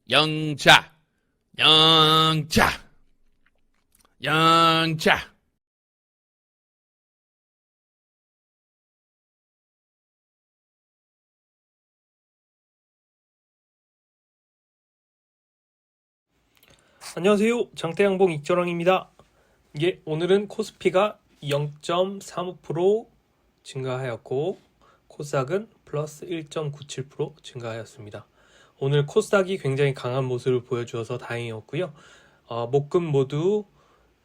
영차, 영차, 영차. 안녕하세요. 장대양봉 익절왕입니다. 오늘은 코스피가 0.35% 증가하였고 코스닥은 플러스 1.97% 증가하였습니다. 오늘 코스닥이 굉장히 강한 모습을 보여주어서 다행이었고요. 목금 모두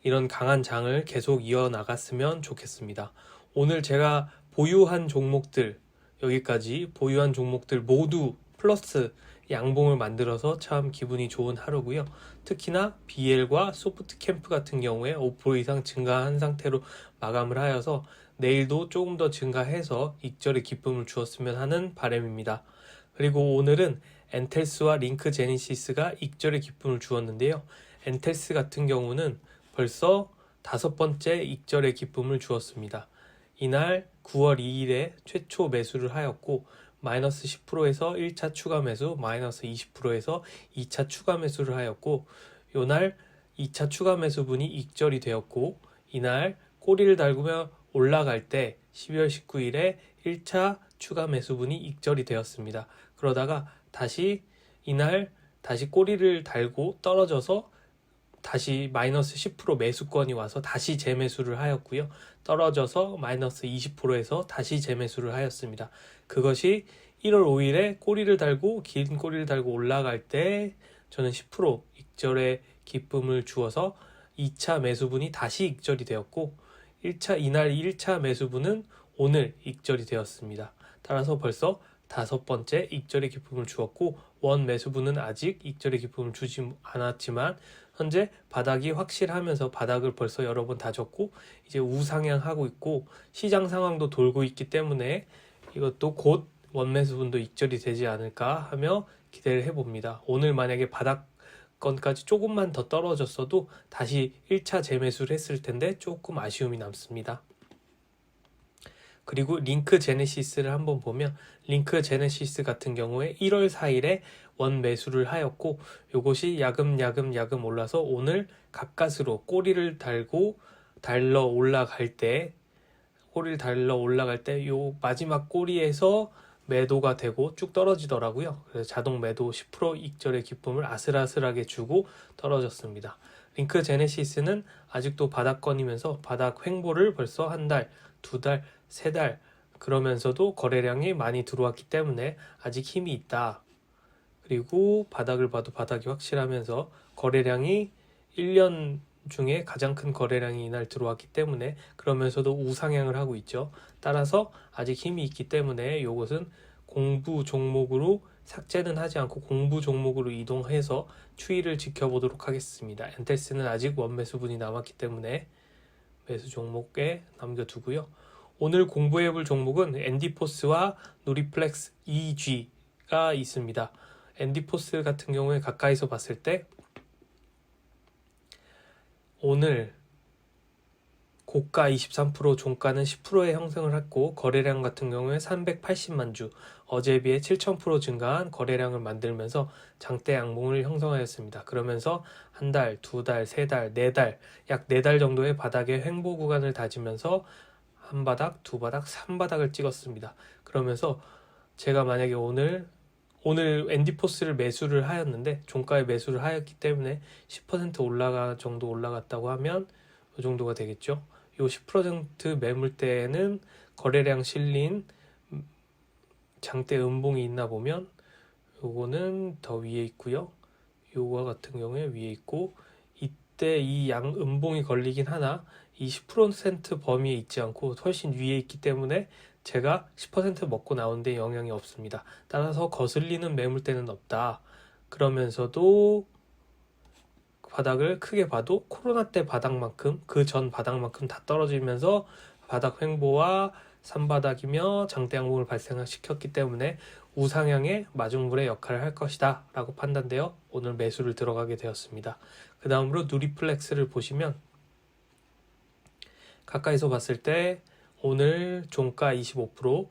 이런 강한 장을 계속 이어나갔으면 좋겠습니다. 오늘 제가 보유한 종목들, 여기까지 보유한 종목들 모두 플러스 양봉을 만들어서 참 기분이 좋은 하루고요. 특히나 BL과 소프트캠프 같은 경우에 5% 이상 증가한 상태로 마감을 하여서 내일도 조금 더 증가해서 익절의 기쁨을 주었으면 하는 바람입니다. 그리고 오늘은 엔텔스와 링크 제니시스가 익절의 기쁨을 주었는데요. 엔텔스 같은 경우는 벌써 5번째 익절의 기쁨을 주었습니다. 이날 9월 2일에 최초 매수를 하였고 마이너스 10%에서 1차 추가 매수, 마이너스 20%에서 2차 추가 매수를 하였고 요날 2차 추가 매수분이 익절이 되었고 이날 꼬리를 달구며 올라갈 때 12월 19일에 1차 추가 매수분이 익절이 되었습니다. 그러다가 다시 이날 다시 꼬리를 달고 떨어져서 다시 마이너스 10% 매수권이 와서 다시 재매수를 하였고요. 떨어져서 마이너스 20%에서 다시 재매수를 하였습니다. 그것이 1월 5일에 꼬리를 달고 긴 꼬리를 달고 올라갈 때 저는 10% 익절의 기쁨을 주어서 2차 매수분이 다시 익절이 되었고 이날 1차 매수분은 오늘 익절이 되었습니다. 따라서 벌써 5번째 익절의 기쁨을 주었고 원 매수분은 아직 익절의 기쁨을 주지 않았지만 현재 바닥이 확실하면서 바닥을 벌써 여러 번 다졌고 이제 우상향하고 있고 시장 상황도 돌고 있기 때문에 이것도 곧 원매수분도 익절이 되지 않을까 하며 기대를 해봅니다. 오늘 만약에 바닥권까지 조금만 더 떨어졌어도 다시 1차 재매수를 했을 텐데 조금 아쉬움이 남습니다. 그리고 링크 제네시스를 한번 보면 링크 제네시스 같은 경우에 1월 4일에 원 매수를 하였고 이것이 야금 올라서 오늘 가까스로 꼬리를 달러 올라갈 때 요 마지막 꼬리에서 매도가 되고 쭉 떨어지더라고요. 그래서 자동 매도 10% 익절의 기쁨을 아슬아슬하게 주고 떨어졌습니다. 링크 제네시스는 아직도 바닥권이면서 바닥 횡보를 벌써 한 달, 두 달, 세 달 그러면서도 거래량이 많이 들어왔기 때문에 아직 힘이 있다. 그리고 바닥을 봐도 바닥이 확실하면서 거래량이 1년 중에 가장 큰 거래량이 이날 들어왔기 때문에 그러면서도 우상향을 하고 있죠. 따라서 아직 힘이 있기 때문에 이것은 공부 종목으로 삭제는 하지 않고 공부 종목으로 이동해서 추이를 지켜보도록 하겠습니다. 엔텔스는 아직 원매수분이 남았기 때문에 매수 종목에 남겨두고요. 오늘 공부해볼 종목은 앤디포스와 누리플렉스 EG가 있습니다. 앤디포스 같은 경우에 가까이서 봤을 때 오늘 고가 23%, 종가는 10%의 형성을 했고 거래량 같은 경우에 380만 주, 어제에 비해 7,000% 증가한 거래량을 만들면서 장대 양봉을 형성하였습니다. 그러면서 한 달, 두 달, 세 달, 네 달, 약 4달 정도의 바닥의 횡보 구간을 다지면서 한 바닥, 두 바닥, 3바닥을 찍었습니다. 그러면서 제가 만약에 오늘 앤디포스를 매수를 하였는데 종가에 매수를 하였기 때문에 10% 정도 올라갔다고 하면 이 정도가 되겠죠. 요 10% 매물대에는 거래량 실린 장대 음봉이 있나 보면 요거는 더 위에 있고요. 요거 같은 경우에 위에 있고 이때 이 양 음봉이 걸리긴 하나 이 10% 범위에 있지 않고 훨씬 위에 있기 때문에 제가 10% 먹고 나오는데 영향이 없습니다. 따라서 거슬리는 매물대는 없다. 그러면서도 바닥을 크게 봐도 코로나 때 바닥만큼 그 전 바닥만큼 다 떨어지면서 바닥 횡보와 산바닥이며 장대 양봉을 발생시켰기 때문에 우상향의 마중물의 역할을 할 것이다 라고 판단되어 오늘 매수를 들어가게 되었습니다. 그 다음으로 누리플렉스를 보시면 가까이서 봤을 때 오늘 종가 25%,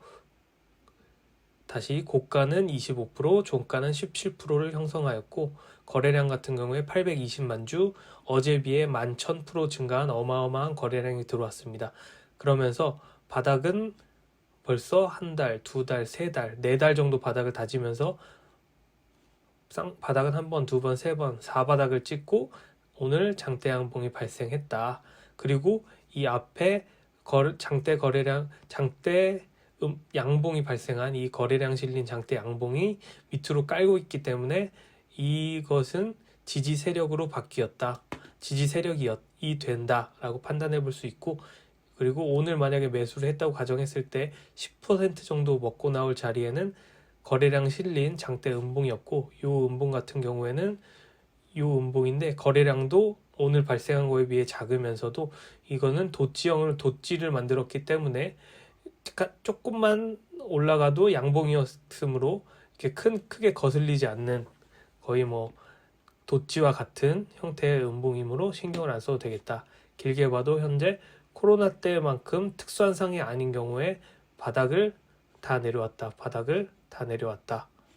다시 고가는 25%, 종가는 17%를 형성하였고 거래량 같은 경우에 820만 주, 어제 비해 11,000% 증가한 어마어마한 거래량이 들어왔습니다. 그러면서 바닥은 벌써 한 달, 두 달, 세 달, 네 달 정도 바닥을 다지면서 바닥은 한 번, 두 번, 세 번, 4바닥을 찍고 오늘 장대 양봉이 발생했다. 그리고 이 앞에 장대 거래량, 장대 양봉이 발생한 이 거래량 실린 장대 양봉이 밑으로 깔고 있기 때문에 이것은 지지 세력으로 바뀌었다. 지지 세력이 된다라고 판단해 볼 수 있고, 그리고 오늘 만약에 매수를 했다고 가정했을 때 10% 정도 먹고 나올 자리에는 거래량 실린 장대 음봉이었고, 요 음봉 같은 경우에는 요 음봉인데 거래량도 오늘 발생한 거에 비해 작으면서도 이거는 도지를 만들었기 때문에 조금만 올라가도 양봉이었으므로 이렇게 크게 거슬리지 않는, 거의 뭐 도지와 같은 형태의 음봉이므로 신경을 안 써도 되겠다. 길게 봐도 현재 코로나 때만큼 특수한 상이 아닌 경우에 바닥을 다 내려왔다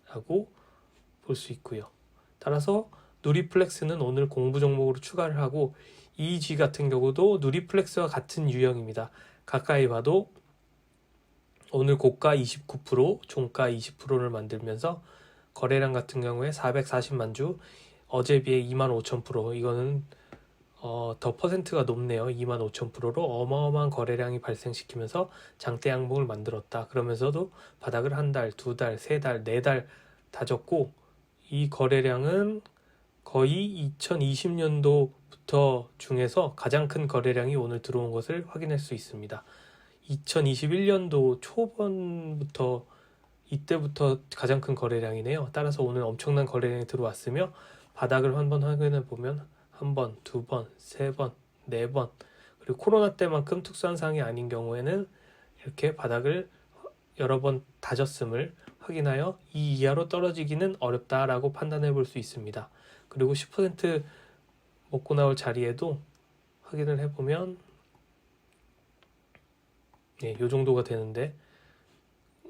라고 볼 수 있고요. 따라서 누리플렉스는 오늘 공부 종목으로 추가를 하고, EG 같은 경우도 누리플렉스와 같은 유형입니다. 가까이 봐도 오늘 고가 29%, 종가 20%를 만들면서 거래량 같은 경우에 440만 주, 어제 비해 25,000%, 이거는 더 퍼센트가 높네요. 25,000%로 어마어마한 거래량이 발생시키면서 장대 양봉을 만들었다. 그러면서도 바닥을 한 달, 두 달, 세 달, 네 달 다졌고, 이 거래량은 거의 2020년도부터 중에서 가장 큰 거래량이 오늘 들어온 것을 확인할 수 있습니다. 2021년도 초반부터, 이때부터 가장 큰 거래량이네요. 따라서 오늘 엄청난 거래량이 들어왔으며, 바닥을 한번 확인해 보면 한 번, 두 번, 세 번, 네 번, 그리고 코로나 때만큼 특수한 상황이 아닌 경우에는 이렇게 바닥을 여러 번 다졌음을 확인하여 이 이하로 떨어지기는 어렵다라고 판단해 볼 수 있습니다. 그리고 10% 먹고 나올 자리에도 확인을 해보면 요 정도가 되는데,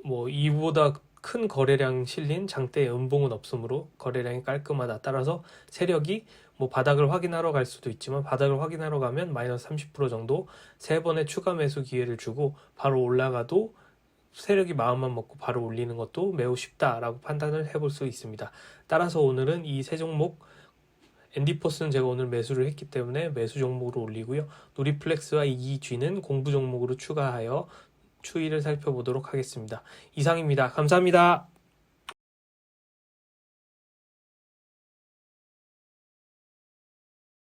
뭐 이보다 큰 거래량 실린 장대 음봉은 없으므로 거래량이 깔끔하다. 따라서 세력이 뭐 바닥을 확인하러 갈 수도 있지만, 바닥을 확인하러 가면 마이너스 30% 정도 세 번의 추가 매수 기회를 주고 바로 올라가도 세력이 마음만 먹고 바로 올리는 것도 매우 쉽다라고 판단을 해볼 수 있습니다. 따라서 오늘은 이 세 종목, 앤디포스는 제가 오늘 매수를 했기 때문에 매수 종목으로 올리고요. 누리플렉스와 EG는 공부 종목으로 추가하여 추이를 살펴보도록 하겠습니다. 이상입니다. 감사합니다.